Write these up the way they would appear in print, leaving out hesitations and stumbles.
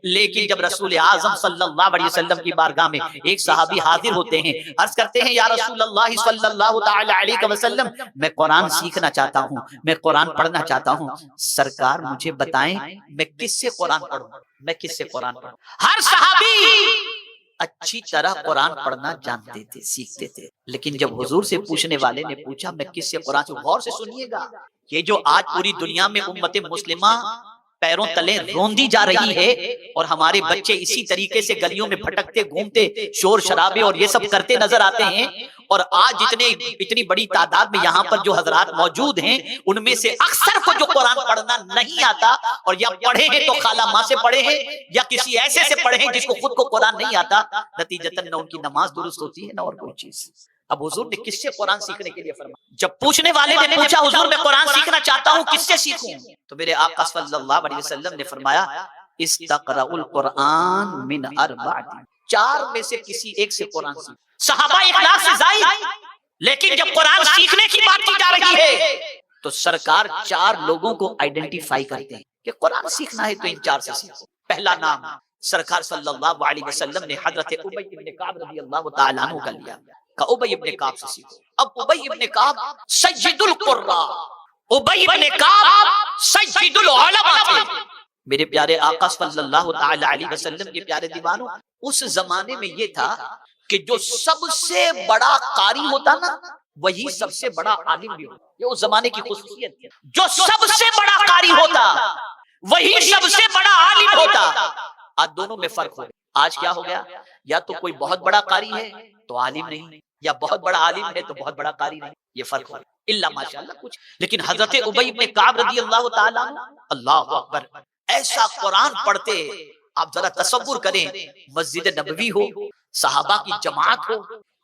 لیکن جب رسول اعظم صلی اللہ علیہ وسلم کی بارگاہ میں ایک صحابی حاضر ہوتے ہیں، عرض کرتے ہیں یا رسول اللہ صلی اللہ تعالی علیہ وسلم، میں قرآن سیکھنا چاہتا ہوں، میں قرآن پڑھنا چاہتا ہوں، سرکار مجھے بتائیں میں کس سے قرآن پڑھوں، میں کس سے قرآن پڑھوں؟ ہر صحابی اچھی طرح قرآن پڑھنا جانتے تھے، سیکھتے تھے، لیکن جب حضور سے پوچھنے والے نے پوچھا میں کس سے قرآن سے، غور سے سنیے گا، یہ جو آج پوری دنیا میں امت مسلمہ پیروں تلے روندی جا رہی ہے اور ہمارے بچے اسی طریقے سے گلیوں میں بھٹکتے گھومتے شور شرابے اور یہ سب کرتے نظر آتے ہیں، اور آج اتنی بڑی تعداد میں یہاں پر جو حضرات موجود ہیں ان میں سے اکثر کو جو قرآن پڑھنا نہیں آتا، اور یا پڑھے ہیں تو خالہ ماں سے پڑھے ہیں یا کسی ایسے سے پڑھے ہیں جس کو خود کو قرآن نہیں آتا، نتیجتاً نہ ان کی نماز درست ہوتی ہے نہ اور کوئی چیز۔ اب حضور نے کس سے قرآن سیکھنے کے لیے فرمایا؟ جب پوچھنے والے نے پوچھا حضور میں قرآن سیکھنا چاہتا ہوں کس سے سیکھوں، تو میرے آقا صلی اللہ علیہ وسلم نے فرمایا استقرأ القرآن من اربعۃ، چار میں سے کسی ایک سے قرآن سیکھ۔ صحابہ اخلاق سے زائد، لیکن جب قرآن سیکھنے کی بات کی جا رہی ہے تو سرکار چار لوگوں کو آئیڈینٹیفائی کرتے ہیں کہ قرآن سیکھنا ہے تو ان چار سے سیکھو۔ پہلا نام سرکار صلی اللہ علیہ وسلم نے حضرت ابی بن کعب رضی اللہ تعالیٰ عنہ کا لیا کہ ابی ابن کعب سے سیکھو۔ اب ابی ابن کعب سید القراء، ابی ابن کعب سید العلماء تھے۔ میرے پیارے آقا صلی اللہ تعالی علیہ وسلم کے پیارے دیوانوں، اس زمانے میں یہ تھا کہ جو سب سے بڑا قاری ہوتا نا وہی سب سے بڑا عالم بھی ہوتا، یہ اس زمانے کی خصوصیت ہے۔ جو سب سے بڑا قاری ہوتا وہی سب سے بڑا عالم ہوتا۔ آج دونوں میں فرق ہو گیا۔ آج کیا ہو گیا؟ یا تو کوئی بہت بڑا قاری ہے تو عالم نہیں، یا بہت بڑا عالم ہے تو بہت بڑا قاری نہیں، یہ فرق ہو گیا۔ الا ماشاءاللہ کچھ، لیکن حضرت ابی بن کعب رضی اللہ تعالیٰ عنہ، اللہ اکبر، ایسا قرآن پڑھتے، آپ ذرا تصور کریں مسجد نبوی ہو، صحابہ کی جماعت ہو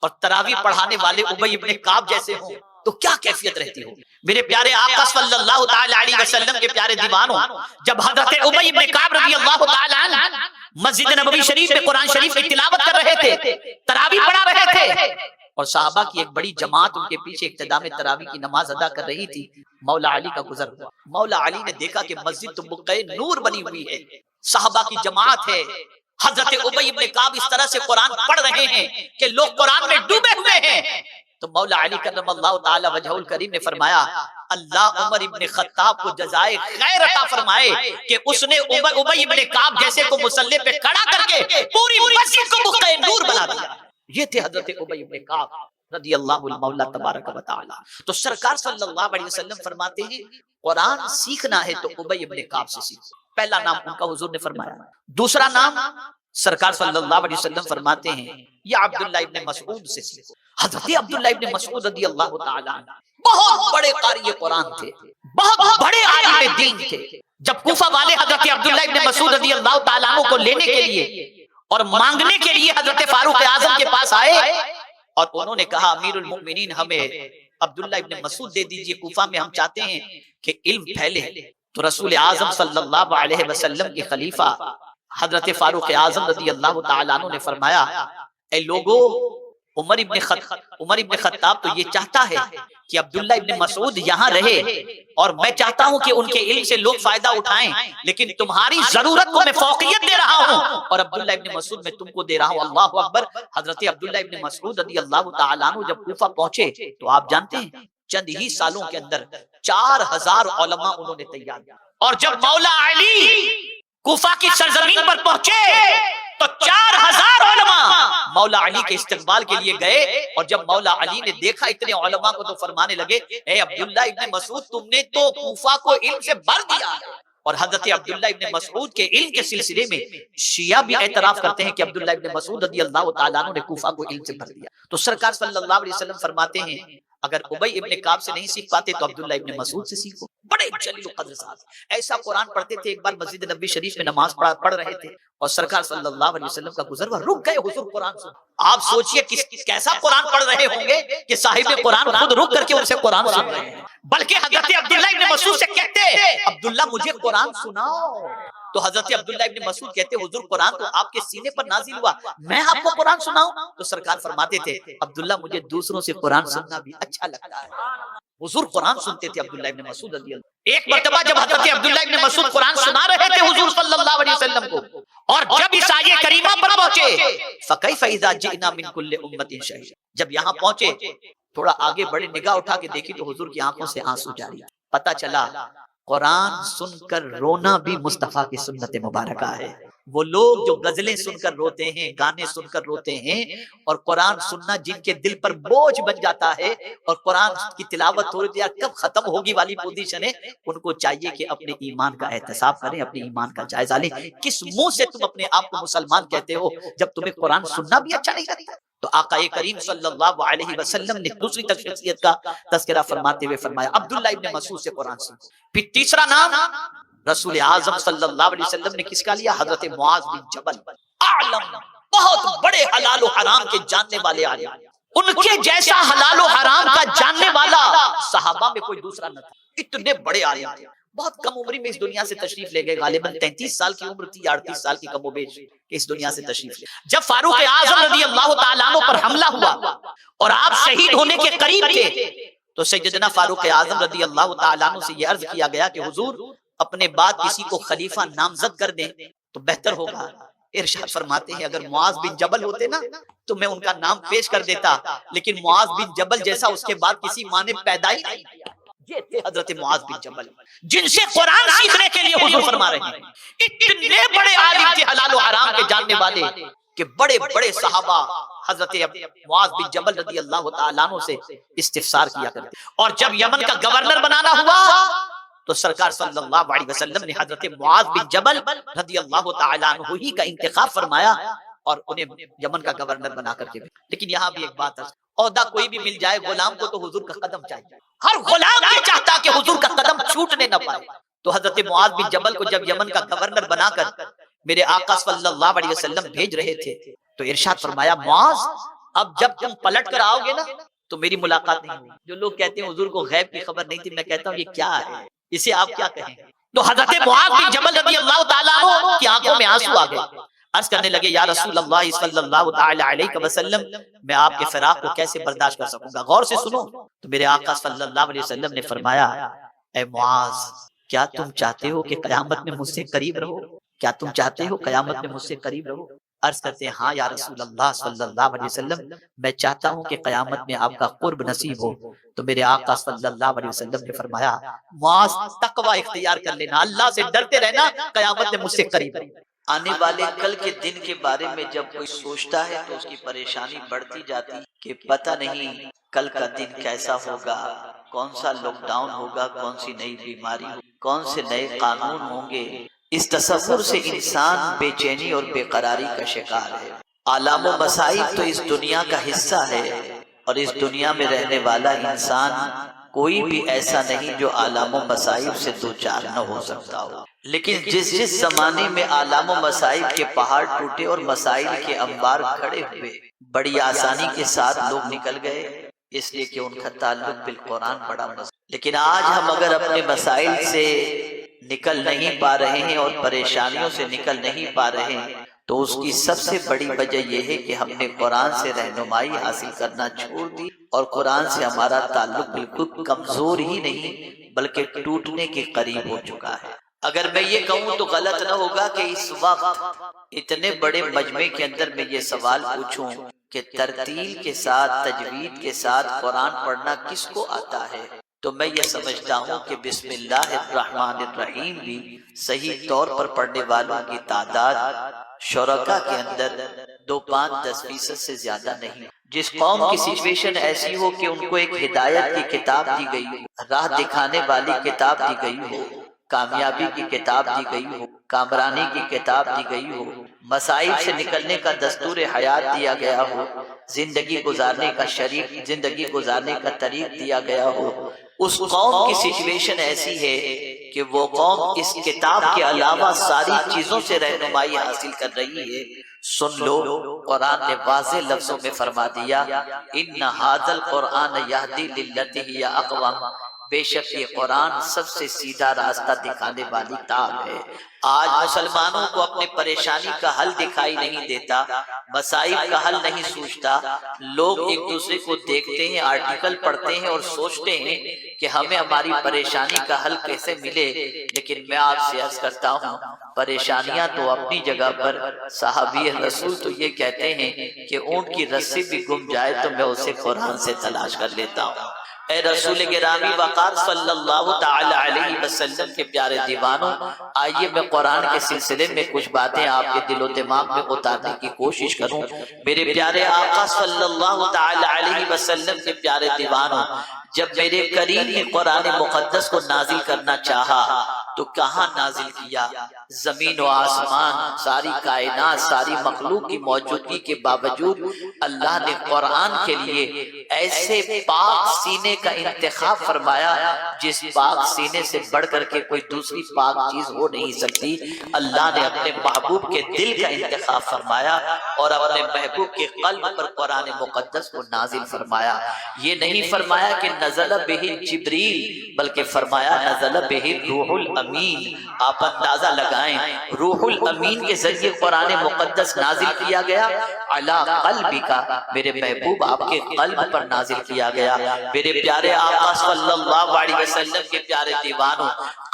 اور تراویح پڑھانے والے ابی بن کعب جیسے ہوں تو کیا کیفیت رہتی ہو؟ میرے پیارے آقا صلی اللہ تعالی علیہ وسلم کے پیارے دیوانوں، جب حضرت ابی بن کعب رضی اللہ تعالی عنہ مسجد نبوی شریف میں قرآن شریف کی تلاوت کر رہے تھے، تراویح پڑھا رہے تھے، اور صحابہ کی ایک بڑی جماعت ان کے پیچھے اقتداء میں تراویح کی نماز ادا کر رہی تھی، مولا علی کا گزر ہوا۔ مولا علی نے دیکھا کہ مسجد تو بقعہ نور بنی ہوئی ہے، صحابہ کی جماعت ہے، حضرت ابی بن کعب اس طرح سے قرآن پڑھ رہے ہیں کہ لوگ قرآن میں ڈوبے ہوئے ہیں، تو مولا علی کرم اللہ تعالی وجہہ الکریم نے فرمایا اللہ عمر ابن خطاب کو جزائے خیر عطا فرمائے کہ اس نے ابی ابن کعب جیسے کو مصلی پہ کھڑا کر کے پوری مسجد کو بقعہ نور بنا دیا۔ یہ تھے حضرت ابی ابن کعب رضی اللہ المولا تبارک و تعالی۔ تو سرکار صلی اللہ علیہ وسلم فرماتے ہیں قرآن سیکھنا ہے تو ابی ابن کعب سے سیکھو۔ پہلا نام ان کا حضور نے فرمایا۔ دوسرا نام سرکار صلی اللہ علیہ وسلم فرماتے ہیں یا عبداللہ ابن مسعود سے سیکھو۔ حضرت عبداللہ ابن مسعود رضی اللہ تعالی عنہ بہت بڑے قاری قرآن تھے، بہت بڑے عالم دین تھے۔ جب کوفہ والے حضرت عبداللہ ابن مسعود رضی اللہ تعالی عنہ کو لینے کے لیے اور مانگنے کے لیے حضرت فاروق اعظم کے پاس آئے اور انہوں نے کہا امیر المؤمنین ہمیں عبداللہ ابن مسعود دے دیجئے، کوفہ میں ہم چاہتے ہیں کہ علم پھیلے۔ تو رسول اعظم صلی اللہ علیہ وسلم کے خلیفہ حضرت فاروق اعظم رضی اللہ تعالیٰ عنہ نے فرمایا اے لوگو، عمر ابن خطاب تو یہ چاہتا ہے کہ عبداللہ ابن مسعود یہاں رہے اور میں چاہتا ہوں کہ ان کے علم سے لوگ فائدہ اٹھائیں، لیکن تمہاری ضرورت کو میں فوقیت دے رہا ہوں اور عبداللہ ابن مسعود میں تم کو دے رہا ہوں۔ اللہ اکبر۔ حضرت عبداللہ ابن مسعود رضی اللہ تعالیٰ عنہ جب کوفہ پہنچے تو آپ جانتے ہیں چند ہی سالوں کے اندر 4000 علماء انہوں نے تیار کیا، اور جب مولا علی کوفہ کی سرزمین پر پہنچے تو 4000 علماء مولا علی کے استقبال کے لیے گئے، اور جب مولا علی نے دیکھا اتنے علماء کو تو فرمانے لگے اے عبداللہ ابن مسعود تم نے تو کوفہ کو علم سے بھر دیا۔ اور حضرت عبداللہ ابن مسعود کے علم کے سلسلے میں شیعہ بھی اعتراف کرتے ہیں کہ عبداللہ ابن مسعود رضی اللہ تعالیٰ عنہ نے کوفہ کو علم سے بھر دیا۔ تو سرکار صلی اللہ علیہ وسلم فرماتے ہیں اگر ابی ابن کعب سے نہیں سیکھ پاتے تو عبداللہ ابن مسعود سے سیکھو۔ بڑے جلیل القدر صاحب ایسا قرآن پڑھتے تھے۔ ایک بار مسجد نبوی شریف میں نماز پڑھ رہے تھے اور سرکار صلی اللہ علیہ وسلم کا گزر ہوا، رک گئے حضور قرآن سن۔ آپ سوچئے کیسا قرآن پڑھ رہے ہوں گے کہ صاحب قرآن خود رک کر کے ان سے قرآن سن رہے ہیں، بلکہ حضرت عبداللہ ابن مسعود سے کہتے عبداللہ مجھے قرآن سناؤ۔ تو حضرت عبداللہ ابن مسعود کہتے حضور قرآن تو آپ کے سینے پر نازل ہوا، میں آپ کو قرآن سناؤں؟ تو سرکار فرماتے تھے عبداللہ مجھے دوسروں سے قرآن سننا بھی اچھا لگتا ہے۔ حضور قرآن سنتے تھے عبداللہ ابن مسعود رضی اللہ۔ ایک مرتبہ جب حضرت عبداللہ ابن مسعود قرآن سنا رہے تھے حضور صلی اللہ علیہ وسلم کو، اور جب اس آیے کریمہ پر پہنچے فَكَيْفَ إِذَا جِئْنَا مِن كُلِّ أُمَّةٍ شَهِيدًا، جب یہاں پہنچے تھوڑا آگے بڑھے، نگاہ اٹھا کے دیکھی تو حضور کی آنکھوں سے آنسو جاری۔ پتہ چلا قرآن سن کر رونا بھی مصطفیٰ کی سنت مبارکہ ہے۔ وہ لوگ جو غزلیں سن کر روتے ہیں، گانے سن کر روتے ہیں، اور قرآن سننا جن کے دل پر بوجھ بن جاتا ہے اور قرآن کی تلاوت ہو رہی ہے کب ختم ہوگی والی پوزیشن ہے، ان کو چاہیے کہ اپنے ایمان کا احتساب کریں، اپنے ایمان کا جائزہ لیں۔ کس منہ سے تم اپنے آپ کو مسلمان کہتے ہو جب تمہیں قرآن سننا بھی اچھا نہیں لگتا؟ تو آقا کریم صلی اللہ علیہ وسلم نے دوسری شخصیت کا تذکرہ فرماتے ہوئے فرمایا عبداللہ ابن مسعود سے قرآن سیکھو۔ پھر تیسرا نام رسول اعظم صلی اللہ علیہ وسلم نے کس کا لیا؟ حضرت معاذ بن جبل، اعلم، بہت بڑے حلال و حرام کے جاننے والے عالم، ان کے جیسا حلال و حرام کا جاننے والا صحابہ میں کوئی دوسرا نہ تھا، اتنے بڑے عالم تھے۔ بہت کم عمری میں اس دنیا سے تشریف لے گئے، غالباً 33 سال کی عمر تھی یا 38 سال کی کم و بیش کہ اس دنیا سے تشریف لے۔ جب فاروق اعظم رضی اللہ تعالیٰ عنہ پر حملہ ہوا اور آپ شہید ہونے کے قریب تھے تو سیدنا فاروق اعظم رضی اللہ تعالیٰ عنہ سے یہ عرض کیا گیا کہ حضور اپنے بعد کسی کو خلیفہ نامزد کر دیں تو بہتر ہوگا۔ ارشاد فرماتے ہیں اگر معاذ بن جبل ہوتے نا تو میں ان کا نام پیش کر دیتا، لیکن معاذ بن جبل جیسا اس کے بعد کسی ماں نے پیدا ہی نہیں کیا۔ یہ تھے حضرت معاذ بن جبل جن سے قرآن سیکھنے کے لیے حضور فرما رہے ہیں۔ اتنے بڑے عالم تھے حلال و حرام کے جاننے والے کہ بڑے بڑے صحابہ حضرت معاذ بن جبل رضی اللہ تعالیٰ عنہ سے استفسار کیا کرتے۔ اور جب یمن کا گورنر بنانا ہوا تو سرکار صلی اللہ علیہ وسلم نے حضرت معاذ بن جبل رضی اللہ تعالیٰ عنہ ہی کا انتخاب فرمایا اور انہیں یمن کا گورنر بنا کر کے۔ لیکن یہاں بھی ایک بات ہے، عہدہ کوئی بھی مل جائے غلام کو تو حضور کا قدم چاہیے، ہر غلام یہ چاہتا کہ حضور کا قدم چھوٹنے نہ پائے۔ تو حضرت معاذ بن جبل کو جب یمن کا گورنر بنا کر میرے آقا صلی اللہ علیہ وسلم بھیج رہے تھے تو ارشاد فرمایا معاذ اب جب تم پلٹ کر آؤ گے نا تو میری ملاقات نہیں ہوگی۔ جو لوگ کہتے ہیں حضور کو غیب کی خبر نہیں تھی، میں کہتا ہوں یہ کیا ہے، اسے آپ کیا کہیں؟ تو حضرت معاذ بن جبل رضی اللہ تعالیٰ عنہ کی آنکھوں میں آنسو آ گئے، عرض کرنے لگے یا رسول اللہ صلی اللہ تعالی علیہ وسلم میں آپ کے فراق کو کیسے برداشت کر سکوں گا، غور سے سنو۔ تو میرے آقا صلی اللہ علیہ وسلم نے فرمایا اے معاذ کیا تم چاہتے ہو کہ قیامت میں مجھ سے قریب رہو؟ کیا تم چاہتے ہو قیامت میں مجھ سے قریب رہو؟ عرض کرتے ہیں ہاں یا رسول اللہ صلی اللہ علیہ وسلم میں چاہتا ہوں کہ قیامت میں آپ کا قرب نصیب ہو۔ تو میرے آقا صلی اللہ علیہ وسلم نے فرمایا معاذ تقوی اختیار کر لینا، اللہ سے ڈرتے رہنا، قیامت میں مجھ سے قریب رہو۔ آنے والے کل کے دن کے بارے میں جب کوئی سوچتا ہے تو اس کی پریشانی بڑھتی جاتی کہ پتہ نہیں کل کا دن کیسا ہوگا، کون سا لاک ڈاؤن ہوگا، کون سی نئی بیماری ہوگی، کون سے نئے قانون ہوں گے۔ اس تصور سے انسان بے چینی اور بے قراری کا شکار ہے۔ آلام و مصائب تو اس دنیا کا حصہ ہے اور اس دنیا میں رہنے والا انسان کوئی بھی ایسا نہیں جو آلام و مصائب سے دوچار نہ ہو سکتا ہو، لیکن جس زمانے میں آلام و مصائب کے پہاڑ ٹوٹے اور مسائل کے انبار کھڑے ہوئے، بڑی آسانی کے ساتھ لوگ نکل گئے، اس لیے کہ ان کا تعلق بالقرآن بڑا مضبوط۔ لیکن آج ہم اگر اپنے مسائل سے نکل نہیں پا رہے ہیں اور پریشانیوں سے نکل نہیں پا رہے ہیں تو اس کی سب سے بڑی وجہ یہ ہے کہ ہم نے قرآن سے رہنمائی حاصل کرنا چھوڑ دی اور قرآن سے ہمارا تعلق بالکل کمزور ہی نہیں بلکہ ٹوٹنے کے قریب ہو چکا ہے۔ اگر میں یہ کہوں تو غلط نہ ہوگا کہ اس وقت اتنے بڑے مجمع کے اندر میں یہ سوال پوچھوں کہ ترتیل کے ساتھ، تجوید کے ساتھ قرآن پڑھنا کس کو آتا ہے، تو میں یہ سمجھتا ہوں کہ بسم اللہ الرحمن الرحیم بھی صحیح طور پر پڑھنے والوں کی تعداد شرکاء کے اندر 2-5-10% سے زیادہ نہیں۔ جس قوم کی سچویشن ایسی ہو کہ ان کو ایک ہدایت کی کتاب دی گئی ہو، راہ دکھانے والی کتاب دی گئی ہو، کامیابی کی کتاب دی گئی ہو، کامرانی کی کتاب دی گئی ہو، مسائل سے نکلنے کا دستور حیات دیا گیا ہو، زندگی گزارنے کا شریک زندگی گزارنے کا طریق دیا گیا ہو، اس قوم کی سچویشن ایسی ہے کہ وہ قوم اس کتاب کے علاوہ ساری چیزوں سے رہنمائی حاصل کر رہی ہے۔ سن لو، قرآن نے واضح لفظوں میں فرما دیا ان ھذا القرآن یہدی للتی ہی اقوم، بے شک یہ قرآن سب سے سیدھا راستہ دکھانے والی کتاب ہے۔ آج مسلمانوں کو اپنے پریشانی کا حل دکھائی نہیں دیتا، مسائل کا حل نہیں سوچتا۔ لوگ ایک دوسرے کو دیکھتے ہیں، آرٹیکل پڑھتے ہیں اور سوچتے ہیں کہ ہمیں ہماری پریشانی کا حل کیسے ملے، لیکن میں آپ سے عرض کرتا ہوں پریشانیاں تو اپنی جگہ پر۔ صحابی رسول تو یہ کہتے ہیں کہ اونٹ کی رسی بھی گم جائے تو میں اسے قرآن سے تلاش کر لیتا ہوں۔ اے رسول گرامی وقار صلی اللہ تعالی علیہ وسلم کے پیارے دیوانوں، آئیے میں قرآن کے سلسلے میں کچھ باتیں آپ کے دل و دماغ میں اتارنے کی کوشش کروں۔ میرے پیارے آقا صلی اللہ تعالی علیہ وسلم کے پیارے دیوانوں، جب میرے کریم نے قرآن مقدس کو نازل کرنا چاہا تو کہاں نازل کیا؟ زمین و آسمان، ساری کائنات، ساری مخلوق کی موجودگی کے باوجود اللہ نے قرآن کے لیے ایسے پاک سینے کا انتخاب فرمایا جس پاک سینے سے بڑھ کر کے کوئی دوسری پاک چیز ہو نہیں سکتی۔ اللہ نے اپنے محبوب کے دل کا انتخاب فرمایا اور اپنے محبوب کے قلب پر قرآن مقدس کو نازل فرمایا۔ یہ نہیں فرمایا کہ نزل بہ جبریل، بلکہ فرمایا نزل بہ روح الامین۔ آپ اندازہ لگائیں، روح الامین کے ذریعے قرآن مقدس نازل کیا گیا، علی قلبک، میرے محبوب آپ کے قلب پر نازل کیا گیا۔ میرے پیارے آقا صلی اللہ علیہ وسلم کے پیارے دیوانوں،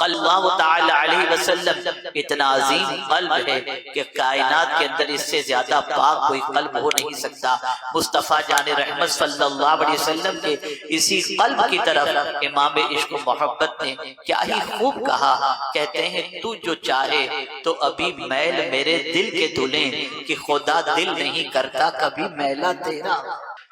اللہ تعالی علیہ وسلم اتنا عظیم قلب ہے کہ کائنات کے اندر اس سے زیادہ پاک کوئی قلب ہو نہیں سکتا۔ مصطفیٰ جان رحمت صلی اللہ علیہ وسلم کے اسی قلب کی طرف امام عشق و محبت نے کیا ہی خوب کہا، کہتے ہیں تو جو چاہے تو ابھی میل میرے دل کے دھلیں کہ خدا دل نہیں کرتا کبھی میلا تیرا۔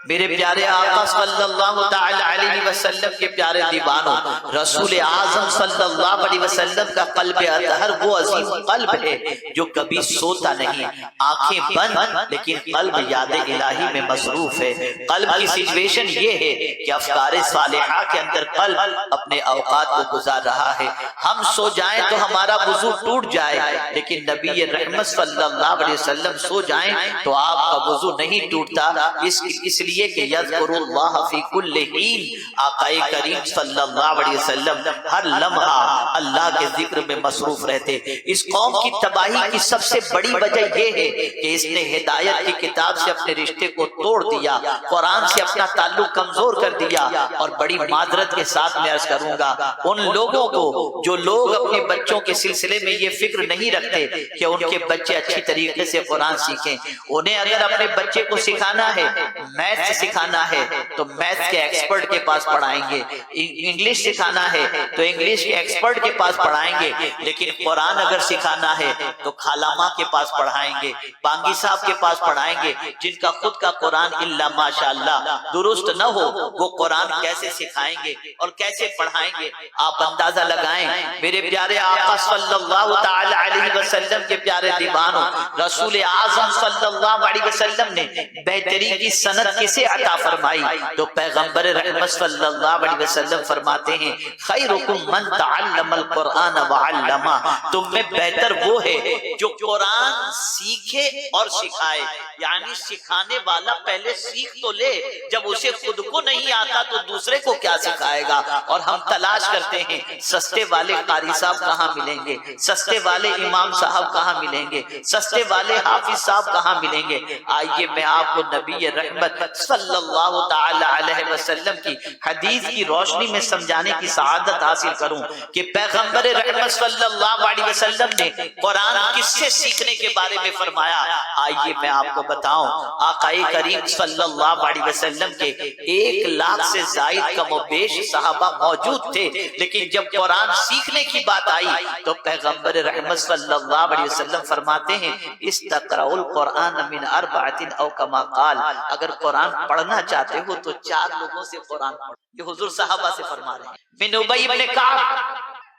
میرے پیارے آقا صلی اللہ تعالی علیہ وسلم کے پیارے دیوانوں، رسول اعظم صلی اللہ علیہ وسلم کا قلب اطہر وہ عظیم قلب ہے جو کبھی سوتا نہیں، آنکھیں بند لیکن قلب یاد الہی میں مصروف ہے۔ قلب کی سچویشن یہ ہے کہ افکار صالحہ کے اندر قلب اپنے اوقات کو گزار رہا ہے۔ ہم سو جائیں تو ہمارا وضو ٹوٹ جائے، لیکن نبی رحمت صلی اللہ علیہ وسلم سو جائیں تو آپ کا وضو نہیں ٹوٹتا، اس لیے کہ یذکر اللہ فی کل حین، آقا کریم صلی اللہ علیہ وسلم ہر لمحہ اللہ کے ذکر میں مصروف رہتے۔ اس قوم کی تباہی کی سب سے بڑی وجہ یہ ہے کہ اس نے ہدایت کی کتاب سے اپنے رشتے کو توڑ دیا، قرآن سے اپنا تعلق کمزور کر دیا۔ اور بڑی معذرت کے ساتھ میں عرض کروں گا ان لوگوں کو جو لوگ اپنے بچوں کے سلسلے میں یہ فکر نہیں رکھتے کہ ان کے بچے اچھی طریقے سے قرآن سیکھیں، انہیں اگر اپنے بچے کو سکھانا ہے، میتھ سکھانا ہے تو میتھ کے ایکسپرٹ کے پاس پڑھائیں گے، انگلش سکھانا ہے تو انگلش کے ایکسپرٹ کے پاس پڑھائیں گے، لیکن قرآن اگر سکھانا ہے تو خالہ ماں کے پاس پڑھائیں گے، پانگی صاحب کے پاس پڑھائیں گے، جن کا خود کا قرآن الا ماشاءاللہ درست نہ ہو، وہ قرآن کیسے سکھائیں گے اور کیسے پڑھائیں گے؟ آپ اندازہ لگائیں۔ میرے پیارے آقا صلی اللہ تعالی علیہ وسلم کے پیارے دیوانوں، رسول اعظم صلی اللہ علیہ وسلم نے بہتری کی سند کسے عطا فرمائی؟ تو پیغمبر رحمت صلی اللہ علیہ وسلم فرماتے ہیں خیرکم من تعلم القرآن وعلمہ، تم میں بہتر وہ ہے جو قرآن سیکھے اور سکھائے، یعنی سکھانے والا پہلے سیکھ تو لے، جب اسے خود کو نہیں آتا تو دوسرے کو کیا سکھائے گا؟ اور ہم تلاش کرتے ہیں سستے والے قاری صاحب کہاں ملیں گے، سستے والے امام صاحب کہاں ملیں گے، سستے والے حافظ صاحب کہاں ملیں گے؟ آئیے میں آپ کو نبی رحمت صلی اللہ تعالی علیہ وسلم کی حدیث کی روشنی میں سمجھانے کی سعادت حاصل کروں کہ پیغمبر رحمت صلی اللہ علیہ وسلم نے قرآن کس سے سیکھنے کے بارے میں فرمایا۔ آئیے میں آپ کو بتاؤں، آقا کریم صلی اللہ علیہ وسلم کے 1,00,000 سے زائد کم و بیش صحابہ موجود تھے، لیکن جب قرآن سیکھنے کی بات آئی تو پیغمبر رحمت صلی اللہ علیہ وسلم فرماتے ہیں استقرأوا القرآن من 4 او کما قال، اگر قرآن پڑھنا چاہتے ہو تو 4 لوگوں سے قرآن پڑھو۔ یہ حضور صحابہ سے فرما رہے ہیں، من ابی بن کعب،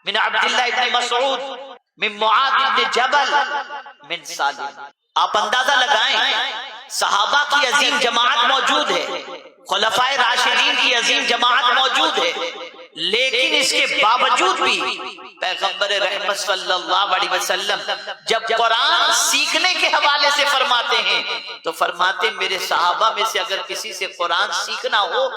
من عبداللہ ابن مسعود، من معاذ بن جبل، من سالم۔ آپ اندازہ لگائیں، صحابہ کی عظیم جماعت موجود ہے، خلفائے راشدین کی عظیم جماعت موجود ہے، لیکن اس کے باوجود بھی پیغمبر رحمت صلی اللہ علیہ وسلم جب قرآن سیکھنے کے حوالے سے فرماتے ہیں تو فرماتے میرے صحابہ میں سے اگر کسی سے قرآن سیکھنا ہو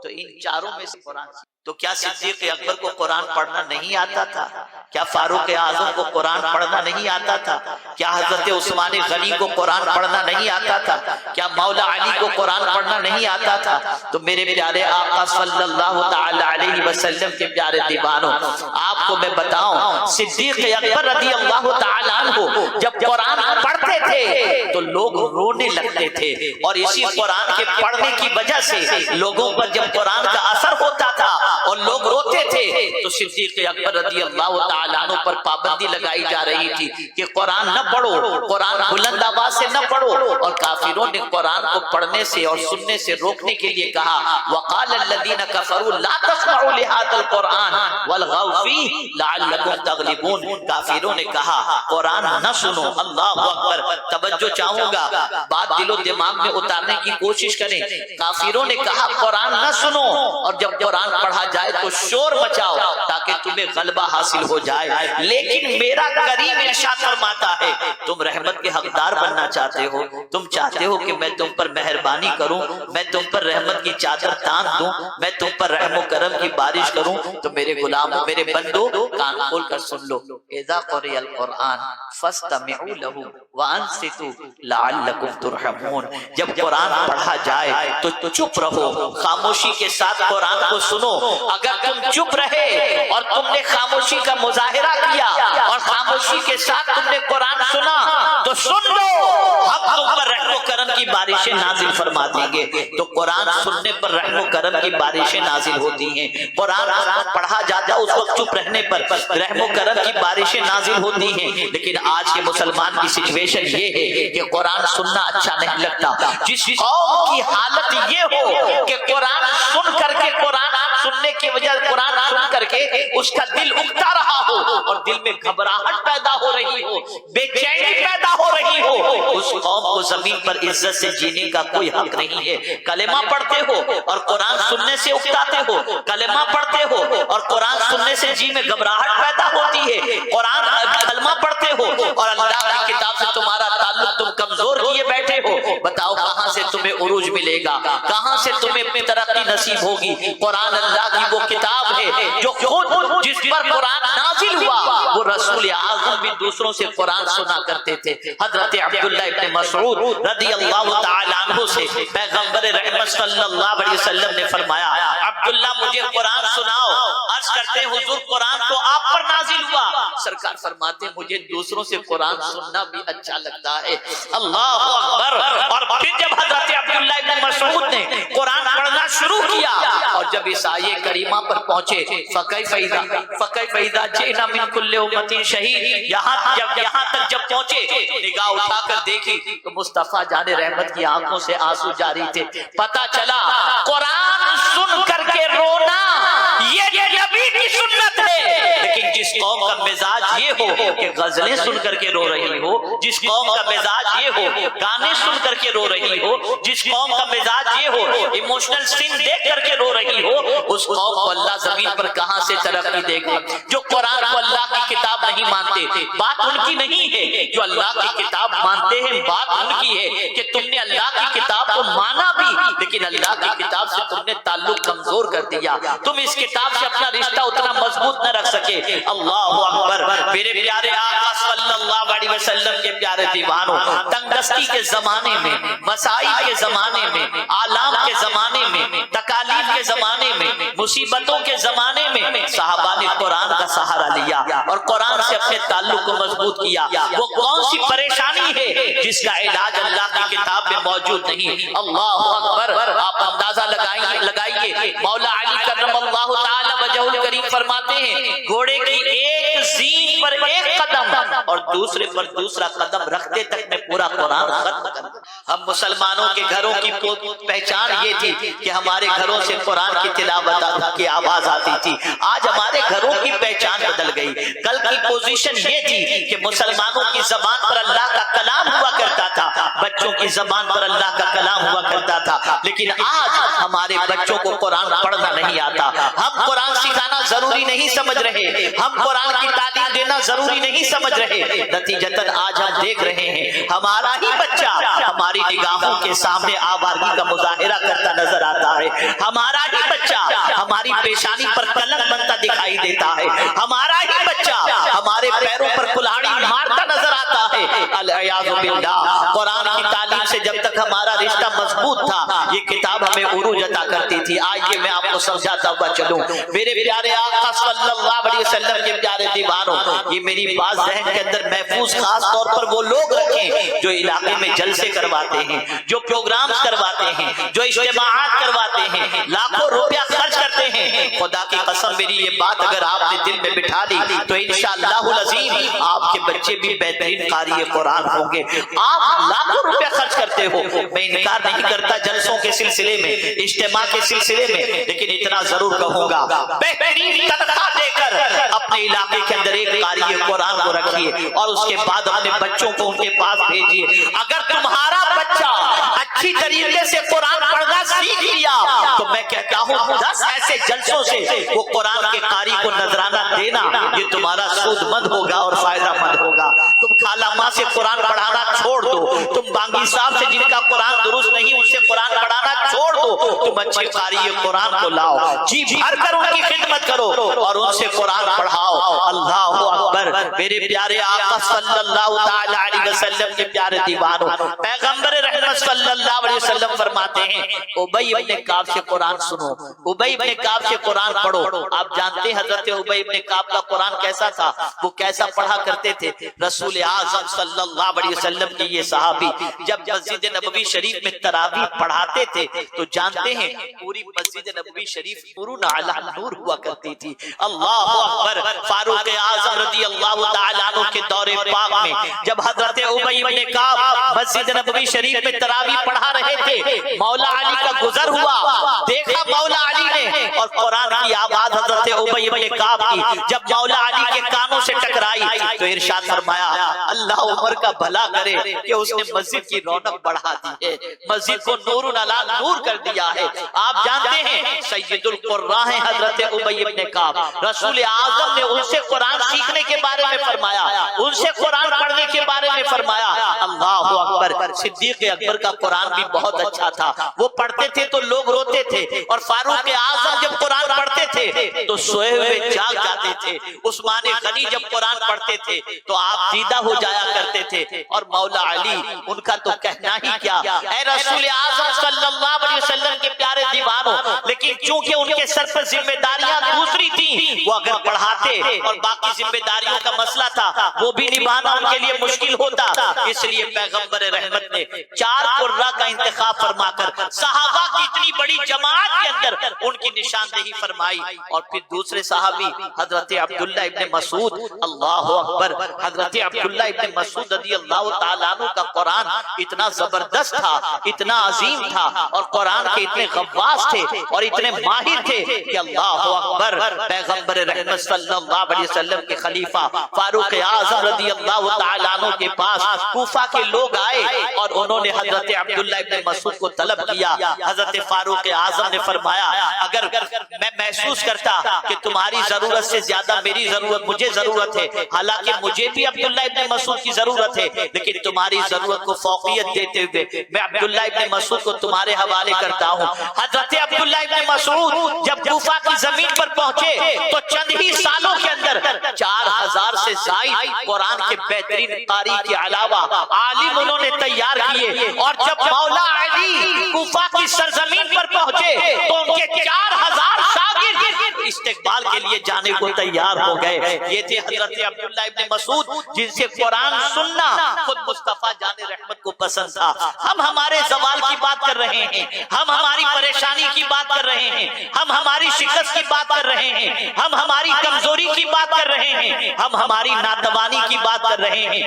تو ان چاروں میں سے قرآن تو کیا صدیق اکبر کو قرآن پڑھنا نہیں آتا تھا؟ کیا فاروق اعظم کو قرآن پڑھنا نہیں آتا تھا؟ کیا حضرت عثمان غنی کو قرآن پڑھنا نہیں آتا تھا؟ کیا مولا علی کو قرآن پڑھنا نہیں آتا تھا؟ تو میرے پیارے آقا صلی اللہ تعالی علیہ وسلم کے پیارے دیوانوں، آپ کو میں بتاؤں، صدیق اکبر رضی اللہ تعالیٰ عنہ جب قرآن پڑھتے تھے تو لوگ رونے لگتے تھے، اور اسی قرآن کے پڑھنے کی وجہ سے لوگوں پر جب قرآن کا اثر ہوتا تھا اور لوگ روتے تھے تو صدیق اکبر رضی اللہ تعالیٰ عنہ پر پابندی لگائی جا رہی تھی کہ قرآن نہ پڑھو، قرآن بلند آواز سے نہ پڑھو، اور کافروں نے قرآن کو پڑھنے سے اور سننے سے روکنے کے لیے کہا وقال الذين كفروا لا تسمعوا لهذا القرآن والغوا فيه لعلكم تغلبون، کافروں نے کہا قرآن نہ سنو۔ اللہ اکبر، توجہ چاہوں گا، بات دل و دماغ میں اتارنے کی کوشش کریں۔ کافروں نے کہا قرآن نہ سنو، اور جب قرآن پڑھا جائے تو شور مچاؤ تاکہ تمہیں غلبہ حاصل ہو جائے، لیکن میرا کریم ارشاد فرماتا ہے تم رحمت کے حقدار بننا چاہتے ہو، تم چاہتے ہو کہ میں تم پر مہربانی کروں، میں تم پر رحمت کی چادر تان دوں، میں تم پر رحم و کرم کی بارش کروں، تو میرے غلاموں، میرے بندو، کان کھول کر سن لو، اذا قرئ القرآن فاستمعوا له وانصتوا لعلكم ترحمون، جب قرآن پڑھا جائے تو چپ رہو، خاموشی کے ساتھ قرآن کو سنو۔ اگر تم چپ رہے اور تم نے خاموشی کا مظاہرہ کیا اور خاموشی کے ساتھ تم نے قرآن سنا تو سن لو، ہم تم پر رحم و کرم کی بارشیں نازل فرما دیں گے۔ تو قرآن سننے پر رحم و کرم کی بارشیں نازل ہوتی ہیں، قرآن پڑھا جاتا اس وقت چپ رہنے پر رحم و کرم کی بارشیں نازل ہوتی ہیں۔ لیکن آج کے مسلمان کی سچویشن یہ ہے کہ قرآن سننا اچھا نہیں لگتا۔ جس قوم کی حالت یہ ہو کہ قرآن سن کر کے، قرآن سننے کی وجہ قرآن سن کر کے اس کا دل اکتا رہا ہو اور دل میں گھبراہٹ پیدا ہو رہی ہو، بے چینی پیدا ہو رہی ہو، اس قوم کو زمین پر عزت سے جینے کا کوئی حق نہیں ہے۔ کلمہ پڑھتے ہو اور قرآن سننے سے اکتاتے ہو، کلمہ پڑھتے ہو اور قرآن سننے سے جی میں گھبراہٹ پیدا ہوتی ہے، قرآن کلمہ پڑھتے ہو اور اللہ کی کتاب سے تمہارا تعلق تم کمزور کیے بیٹھے ہو، بتاؤ کہاں سے تمہیں عروج ملے گا، کہاں سے تمہیں ترقی نصیب ہوگی؟ قرآن اللہ کی وہ کتاب ہے جو خود جس پر قرآن نازل ہوا وہ رسول اعظم بھی دوسروں سے قرآن سنا کرتے تھے۔ حضرت عبداللہ ابن مسعود رضی اللہ تعالیٰ عنہ سے پیغمبر رحمت صلی اللہ علیہ وسلم نے فرمایا عبداللہ مجھے قرآن سناؤ۔ عرض کرتے حضور قرآن تو آپ پر نازل ہوا، سرکار فرماتے مجھے دوسروں سے قرآن سننا بھی اچھا لگتا ہے۔ اللہ اکبر۔ اور پھر جب حضرت عبداللہ ابن مسعود نے قرآن پڑھنا شروع کیا اور جب اس آیے کریمہ پر پہنچے فَكَيْفَ إِذَا جِئْنَا مِنْ كُلِّ أُمَّةٍ شَهِيدٍ، یہاں تک جب پہنچے نگاہ اٹھا کر دیکھی تو مصطفیٰ جان رحمت کی آنکھوں سے آنسو جاری تھے۔ پتہ چلا قرآن سن کر کے رونا یہ نبی کی سنت ہے، لیکن جس قوم کا مزاج یہ ہو کہ غزلیں سن کر کے رو رہی ہو، جس قوم کا مزاج یہ ہو گانے سن کر کے رو رہی ہو، جس قوم کا مزاج یہ ہو ایموشنل سین دیکھ کر کے رو رہی ہو، اس قوم کو اللہ زمین پر کہاں سے ترقی دے گا؟ جو قرآن کو اللہ کی کتاب نہیں مانتے، بات ان کی نہیں ہے، جو اللہ کی کتاب مانتے ہیں بات ان کی ہے کہ تم نے اللہ کی کتاب کو مانا بھی لیکن اللہ کی کتاب سے تم نے تعلق کمزور کر دیا، تم اس کتاب سے اپنا رشتہ اتنا مضبوط نہ رکھ سکے۔ اللہ اکبر۔ میرے پیارے آقا صلی اللہ علیہ وسلم کے پیارے دیوانوں، تنگ دستی کے زمانے میں، مسائل کے زمانے میں، آلام کے زمانے میں، تکالیف کے زمانے میں، مصیبتوں کے زمانے میں صحابہ نے قرآن کا سہارا لیا اور قرآن سے اپنے تعلق کو مضبوط کیا۔ وہ کون سی پریشانی ہے جس کا علاج اللہ کی کتاب میں موجود نہیں؟ اللہ اکبر۔ آپ اندازہ لگائیے مولا علی کرم اللہ تعالی وجہ الکریم فرماتے ہیں گھوڑے کی ایک زین پر ایک قدم اور دوسرے پر دوسرا قدم رکھتے تک میں پورا قرآن ختم کر دوں۔ ہم مسلمانوں کے گھروں کی پہچان یہ تھی کہ ہمارے گھروں سے قرآن کی تلاوت کی آواز آتی تھی، آج ہمارے گھروں کی پہچان بدل گئی۔ کل کی پوزیشن یہ تھی کہ مسلمانوں کی زبان پر اللہ کا کلام ہوا کرتا تھا، بچوں کی زبان پر اللہ کا کلام ہوا کرتا تھا، لیکن آج ہمارے بچوں کو قرآن پڑھنا نہیں آتا، ہم قرآن سکھانا ضروری نہیں سمجھ رہے، ہم قرآن کی تعلیم دینا ضروری نہیں سمجھ رہے، نتیجتاً آج ہم دیکھ رہے ہیں ہمارا ہی بچہ ہماری نگاہوں کے سامنے آوارگی کا مظاہرہ کرتا نظر آتا ہے، ہمارا ہی بچہ ہماری پیشانی پر کلنک بنتا دکھائی دیتا ہے، ہمارا ہی بچہ ہمارے پیروں پر کلہاڑی مارتا نظر آتا ہے، العیاذ باللہ۔ قرآن کی تعلیم سے جب تک ہمارا رشتہ مضبوط تھا یہ کتاب ہمیں عروج عطا کرتی تھی۔ آئیے میں آپ کو سمجھاتا ہوا چلوں، میرے پیارے آقا صلی اللہ علیہ وسلم کے پیارے دیوانوں، یہ میری بات ذہن کے اندر محفوظ خاص طور پر وہ لوگ رکھیں جو علاقے میں جلسے کرواتے ہیں، جو پروگرامز کرواتے ہیں، جو اجتماعات کرواتے ہیں، لاکھوں روپیہ خرچ کرتے ہیں۔ خدا کی قسم میری یہ بات اگر آپ نے دل میں بٹھا لی تو انشاءاللہ العظیم آپ کے بچے بھی بہترین قاری قرآن ہوں گے۔ آپ لاکھوں روپے خرچ کرتے ہو، میں انکار نہیں کرتا جلسوں کے سلسلے میں، اجتماع کے سلسلے میں، لیکن اتنا ضرور کہوں گا بہترین تنخواہ دے کر اپنے علاقے کے اندر ایک قاری قرآن کو رکھیے اور اس کے بعد اپنے بچوں کو ان کے پاس بھیجیے۔ اگر تمہارا بچہ اچھی طریقے سے قرآن پڑھنا سیکھ لیا تو میں کہتا ہوں 10 ایسے جلسوں سے وہ قرآن کے قاری کو نذرانہ دینا یہ تمہارا سود مند ہوگا اور فائدہ مند ہوگا۔ تم خالہ ماں سے قرآن پڑھانا چھوڑ دو، تم بانگی صاحب سے جن کا قرآن درست نہیں ان سے قرآن پڑھانا چھوڑ دو، تم اچھے قاری قرآن کو لاؤ، جی بھر کر ان کی خدمت کرو اور ان سے قرآن پڑھاؤ۔ اللہ اکبر۔ میرے پیارے آقا صلی اللہ تعالی علیہ وسلم کے پیارے دیوانوں، پیغمبر رحمت صلی اللہ علیہ وسلم فرماتے ہیں ابی ابن کعب سے قرآن سنو، ابی ابن کعب سے قرآن پڑھو۔ آپ جانتے ہیں حضرت ابی ابن کعب کا قرآن کیسا تھا، وہ کیسا پڑھا کرتے تھے؟ رسول اعظم صلی اللہ علیہ وسلم کی یہ صحابی جب مسجد نبوی شریف میں تراویح پڑھاتے تھے تو جانتے ہیں پوری مسجد نبوی شریف نور علی نور ہوا کرتی تھی۔ اللہ اکبر۔ فاروق اعظم رضی اللہ تعالیٰ عنہ کے دور پاک میں جب حضرت ابی ابن کعب مسجد نبوی شریف میں تراویح پڑھا رہے تھے، مولا علی کا گزر ہوا، دیکھا مولا علی نے اور قرآن کی آواز حضرت ابی ابن کعب کی جب مولا علی کے کانوں سے ٹکرائی تو ارشاد فرمایا اللہ عمر کا بھلا کرے کہ اس نے مسجد کی رونق بڑھا دی ہے، مسجد کو نور علی نور کر دیا ہے۔ آپ جانتے ہیں سید القراء ہیں حضرت ابی ابن کعب، رسول اعظم نے ان سے قرآن سیکھنے کے بارے میں فرمایا، ان سے قرآن پڑھنے کے بارے میں فرمایا۔ اللہ اکبر۔ صدیق اکبر کا قرآن بھی بہت اچھا تھا، وہ پڑھتے تھے تو لوگ روتے تھے، اور فاروق اعظم جب قرآن پڑھتے تھے تو سوئے ہوئے جاگ جاتے تھے، عثمان غنی جب قرآن پڑھتے تھے تو آپ دیدہ ہو جایا کرتے تھے، اور مولا علی ان کا تو کہنا ہی کیا۔ اے رسول اعظم صلی اللہ علیہ وسلم کے پیارے دیوانوں، لیکن چونکہ ان کے سر پر ذمہ داریاں دوسری تھیں، وہ اگر پڑھاتے اور باقی ذمہ داریوں کا مسئلہ تھا وہ بھی نبھانا ان کے لیے مشکل ہوتا، اس لیے پیغمبر رحمت نے 4 قراء کا انتخاب فرما کر صحابہ کی اتنی بڑی جماعت کے اندر ان کی نشاندہی فرمائی، اور پھر دوسرے صحابی حضرت عبداللہ ابن مسعود، اللہ اکبر، حضرت عبداللہ ابن مسعود رضی اللہ تعالیٰ عنہ کا قرآن اتنا زبردست تھا، اتنا عظیم تھا، اور قرآن کے اتنے غواص تھے اور اتنے ماہر تھے کہ اللہ اکبر، پیغمبر رحمت صلی اللہ علیہ وسلم کے خلیفہ فاروق اعظم رضی اللہ تعالیٰ عنہ کے پاس کوفہ کے لوگ آئے اور انہوں نے حضرت عبداللہ ابن مسعود کو طلب کیا۔ حضرت فاروق اعظم نے فرمایا اگر میں محسوس کرتا کہ تمہاری ضرورت سے زیادہ میری ضرورت مجھے ضرورت ہے، حالانکہ مجھے بھی عبداللہ ابن مسعود کی ضرورت ہے، لیکن تمہاری ضرورت کو فوقیت دیتے ہوئے میں عبداللہ ابن مسعود کو تمہارے حوالے کرتا ہوں۔ حضرت عبداللہ ابن مسعود جب کوفہ کی زمین پر پہنچے تو چند ہی سالوں کے اندر 4000 سے زائد قرآن کے بہترین قاری کے علاوہ عالم انہوں نے تیار کیے، اور جب مولا علی کوفہ کی سرزمین پر پہنچے تو ان کے 4000 شاگرد استقبال کے لیے جانے کو تیار ہو گئے۔ یہ تھے حضرت عبداللہ ابن مسعود جن سے قرآن سننا خود مصطفیٰ جان رحمت کو پسند تھا۔ ہم ہمارے زوال کی بات کر رہے ہیں، ہم ہماری پریشانی کی بات کر رہے ہیں، ہم ہماری شکست کی بات کر رہے ہیں، ہم ہماری کمزوری کی بات کر رہے ہیں، ہم ہماری ناتوانی کی بات کر رہے ہیں۔